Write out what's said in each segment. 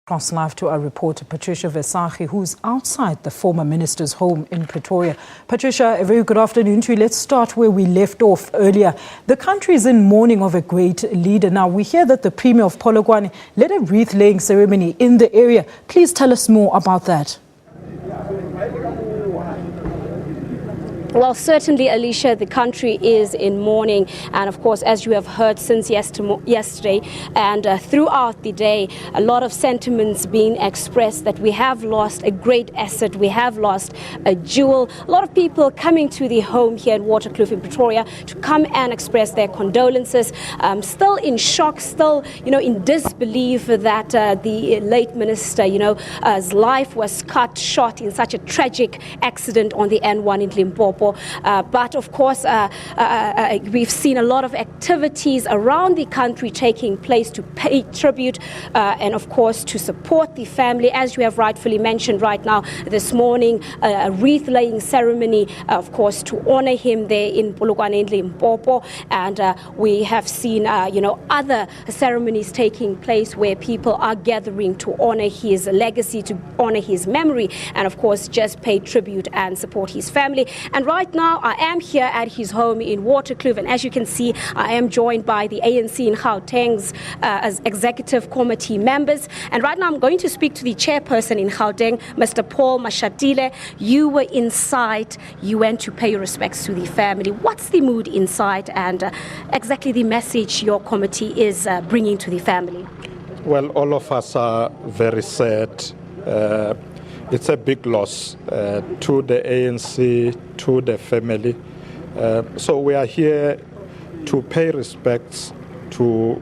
Cross live to our reporter Patricia Versace, who's outside the former minister's home in Pretoria. Patricia, a very good afternoon to you. Let's start where we left off earlier. The country is in mourning of a great leader. Now, we hear that the Premier of Polokwane led a wreath-laying ceremony in the area. Please tell us more about that. Well, certainly, Alicia, the country is in mourning. And of course, as you have heard since yesterday and throughout the day, a lot of sentiments being expressed that we have lost a great asset. We have lost a jewel. A lot of people coming to the home here in Waterkloof in Pretoria to come and express their condolences. Still in shock, still, in disbelief that the late minister, his life was cut short in such a tragic accident on the N1 in Limpopo. But of course, we've seen a lot of activities around the country taking place to pay tribute and, of course, to support the family. As you have rightfully mentioned right now, this morning, a wreath-laying ceremony, of course, to honor him there in Polokwane in Limpopo. And we have seen, other ceremonies taking place where people are gathering to honor his legacy, to honor his memory, and, of course, just pay tribute and support his family. And right now, I am here at his home in Waterkloof, and as you can see, I am joined by the ANC in Gauteng's as executive committee members. And right now, I'm going to speak to the chairperson in Gauteng, Mr. Paul Mashatile. You were inside. You went to pay your respects to the family. What's the mood inside, and exactly the message your committee is bringing to the family? Well, all of us are very sad. It's a big loss to the ANC, to the family. So we are here to pay respects to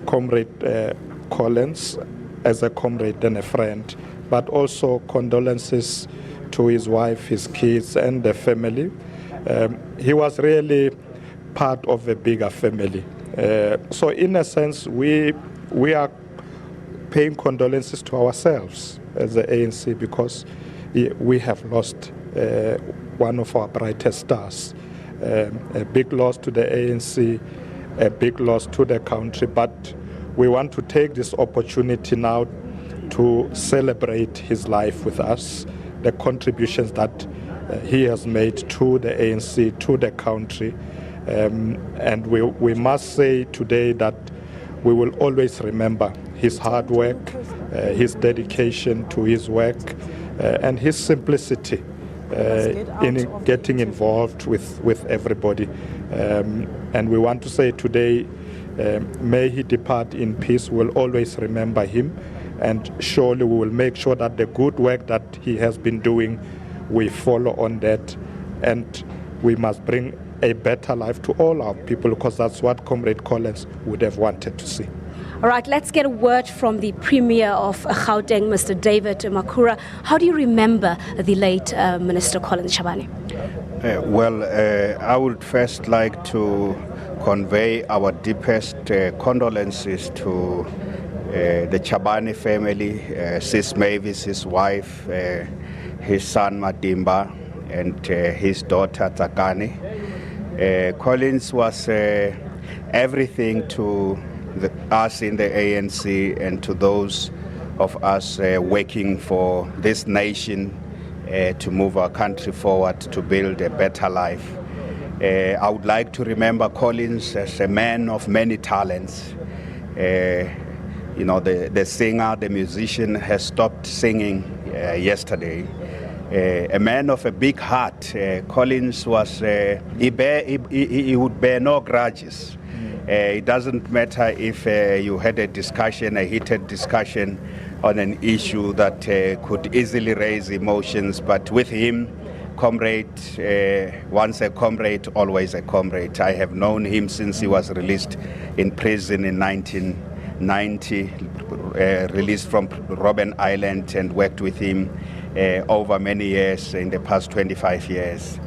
Comrade Collins as a comrade and a friend, but also condolences to his wife, his kids, and the family. He was really part of a bigger family. So in a sense, we are paying condolences to ourselves as the ANC, because we have lost one of our brightest stars. A big loss to the ANC, a big loss to the country, but we want to take this opportunity now to celebrate his life with us, the contributions that he has made to the ANC, to the country. And we must say today that we will always remember his hard work, his dedication to his work, and his simplicity in getting involved with everybody. And we want to say today, may he depart in peace. We'll always remember him, and surely we will make sure that the good work that he has been doing, we follow on that, and we must bring a better life to all our people, because that's what Comrade Collins would have wanted to see. All right, let's get a word from the Premier of Gauteng, Mr. David Makhura. How do you remember the late Minister Collins Chabane? I would first like to convey our deepest condolences to the Chabane family, Sis Mavis, his wife, his son Madimba, and his daughter Takane. Collins was everything to us in the ANC and to those of us working for this nation to move our country forward, to build a better life. I would like to remember Collins as a man of many talents. The singer, the musician has stopped singing yesterday. A man of a big heart. Collins was, he would bear no grudges. It doesn't matter if you had a discussion, a heated discussion on an issue that could easily raise emotions, but with him, comrade, once a comrade, always a comrade. I have known him since he was released in prison in 1990, released from Robben Island, and worked with him over many years, in the past 25 years.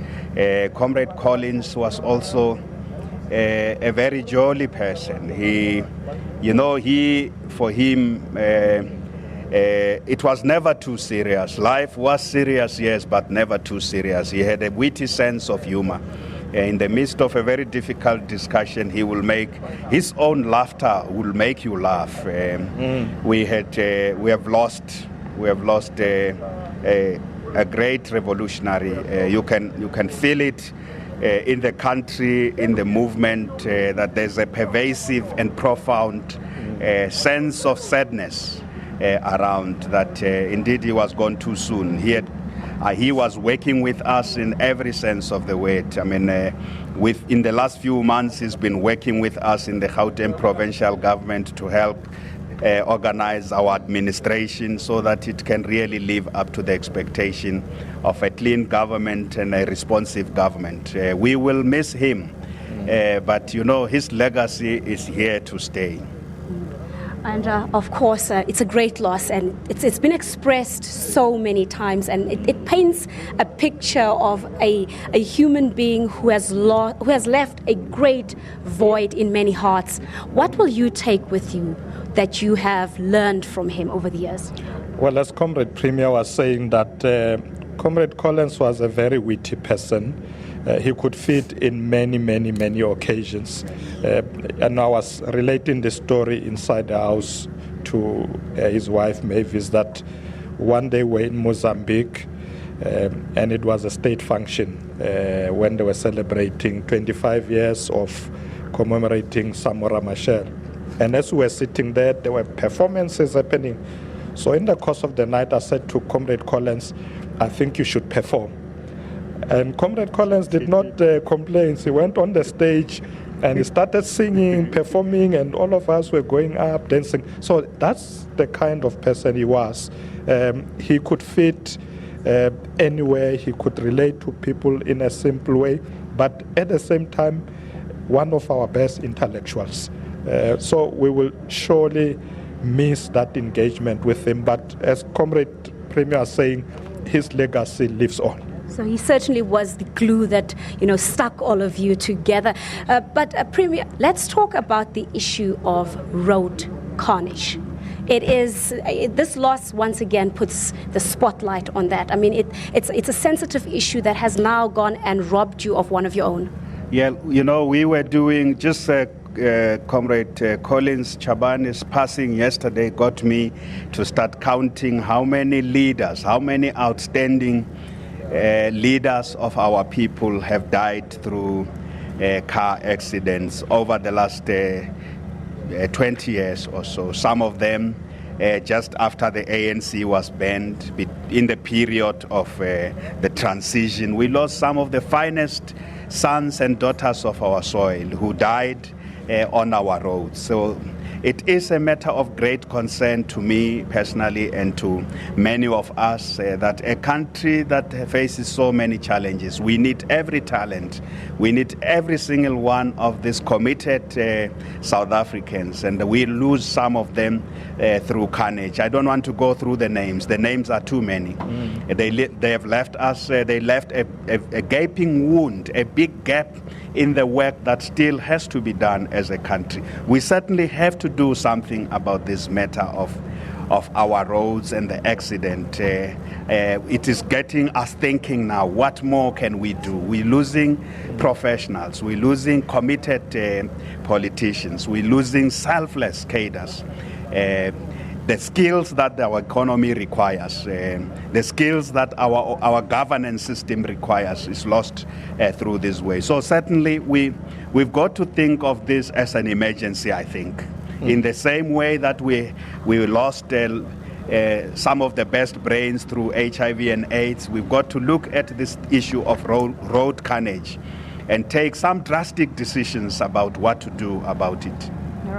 Comrade Collins was also a very jolly person. For him, it was never too serious. Life was serious, yes, but never too serious. He had a witty sense of humor. in the midst of a very difficult discussion, he will make his own laughter will make you laugh. We have lost a great revolutionary. You can feel it in the country, in the movement, that there's a pervasive and profound sense of sadness around that. Indeed, he was gone too soon. He was working with us in every sense of the word. I mean, in the last few months, he's been working with us in the Gauteng provincial government to help organize our administration so that it can really live up to the expectation of a clean government and a responsive government. We will miss him, but his legacy is here to stay. And of course, it's a great loss, and it's been expressed so many times, and it paints a picture of a human being who has left a great void in many hearts. What will you take with you that you have learned from him over the years? Well, as Comrade Premier was saying, that Comrade Collins was a very witty person. He could fit in many occasions. And I was relating the story inside the house to his wife, Mavis, that one day we're in Mozambique, and it was a state function when they were celebrating 25 years of commemorating Samora Machel. And as we were sitting there were performances happening. So in the course of the night, I said to Comrade Collins, I think you should perform. And Comrade Collins did not complain. He went on the stage and he started singing, performing, and all of us were going up, dancing. So that's the kind of person he was. He could fit anywhere. He could relate to people in a simple way, but at the same time, one of our best intellectuals. So we will surely miss that engagement with him. But as Comrade Premier is saying, his legacy lives on. So he certainly was the glue that, stuck all of you together. But Premier, let's talk about the issue of road carnage. This loss once again puts the spotlight on that. I mean, it's a sensitive issue that has now gone and robbed you of one of your own. Yeah, we were doing just Comrade Collins Chabane's passing yesterday got me to start counting how many leaders, how many outstanding leaders of our people have died through car accidents over the last 20 years or so. Some of them just after the ANC was banned, in the period of the transition. We lost some of the finest sons and daughters of our soil who died on our roads. So it is a matter of great concern to me personally and to many of us that a country that faces so many challenges, we need every talent. We need every single one of these committed South Africans, and we lose some of them through carnage. I don't want to go through the names. The names are too many. They have left us, they left a gaping wound, a big gap in the work that still has to be done as a country. We certainly have to do something about this matter of our roads and the accident. It is getting us thinking now, what more can we do? We're losing professionals, we're losing committed politicians, we're losing selfless cadres. The skills that our economy requires, the skills that our governance system requires is lost through this way. So certainly we've got to think of this as an emergency, I think. In the same way that we lost some of the best brains through HIV and AIDS, we've got to look at this issue of road carnage and take some drastic decisions about what to do about it. All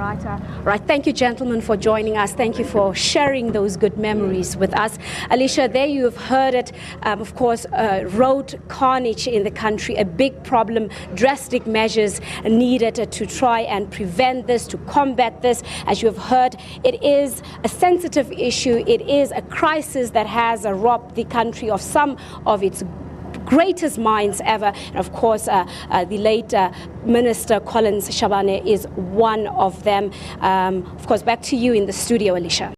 right. Thank you, gentlemen, for joining us. Thank you for sharing those good memories with us. Alicia, there you have heard it. Of course, road carnage in the country, a big problem. Drastic measures needed to try and prevent this, to combat this. As you have heard, it is a sensitive issue. It is a crisis that has robbed the country of some of its greatest minds ever. And of course, the late Minister Collins Chabane is one of them. Of course, back to you in the studio, Alicia.